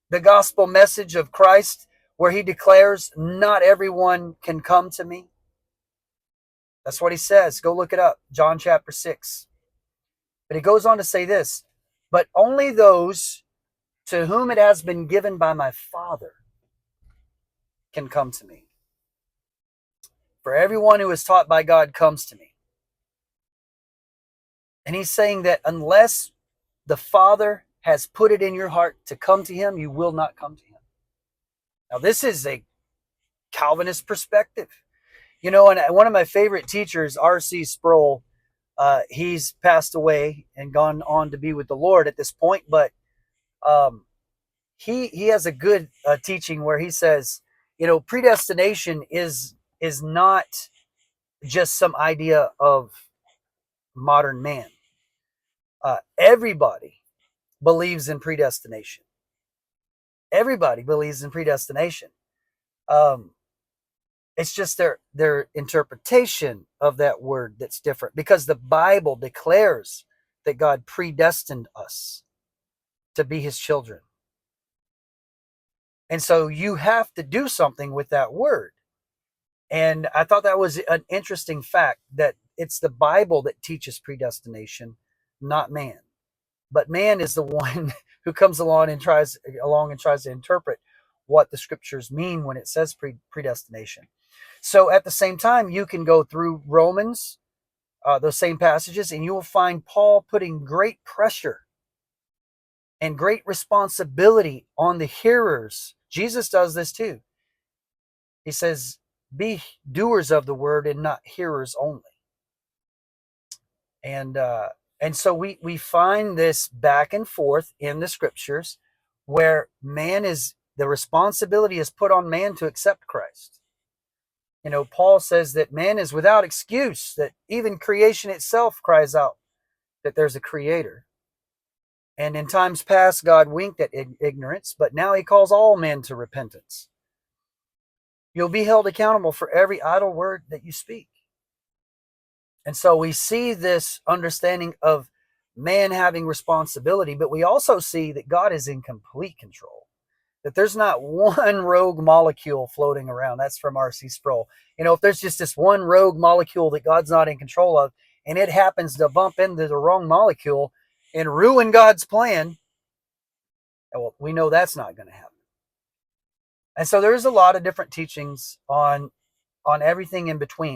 the gospel message of Christ where he declares, not everyone can come to me? That's what he says. Go look it up. John chapter 6. But he goes on to say this, but only those to whom it has been given by my Father can come to me. For everyone who is taught by God comes to me. And he's saying that unless the Father has put it in your heart to come to him, you will not come to him. Now, this is a Calvinist perspective. You know, and one of my favorite teachers, R.C. Sproul, he's passed away and gone on to be with the Lord at this point, but he has a good teaching where he says, you know, predestination is not just some idea of modern man. Everybody believes in predestination. Everybody believes in predestination. It's just their interpretation of that word that's different, because the Bible declares that God predestined us to be his children. And so you have to do something with that word. And I thought that was an interesting fact, that it's the Bible that teaches predestination, not man. But man is the one who comes along and tries to interpret what the scriptures mean when it says predestination. So at the same time, you can go through Romans, those same passages, and you will find Paul putting great pressure and great responsibility on the hearers. Jesus does this too. He says, be doers of the word and not hearers only. And so we find this back and forth in the scriptures where the responsibility is put on man to accept Christ. You know, Paul says that man is without excuse, that even creation itself cries out that there's a creator. And in times past, God winked at ignorance, but now he calls all men to repentance. You'll be held accountable for every idle word that you speak. And so we see this understanding of man having responsibility, but we also see that God is in complete control, that there's not one rogue molecule floating around. That's from R.C. Sproul. You know, if there's just this one rogue molecule that God's not in control of, and it happens to bump into the wrong molecule and ruin God's plan, well, we know that's not going to happen. And so there's a lot of different teachings on everything in between.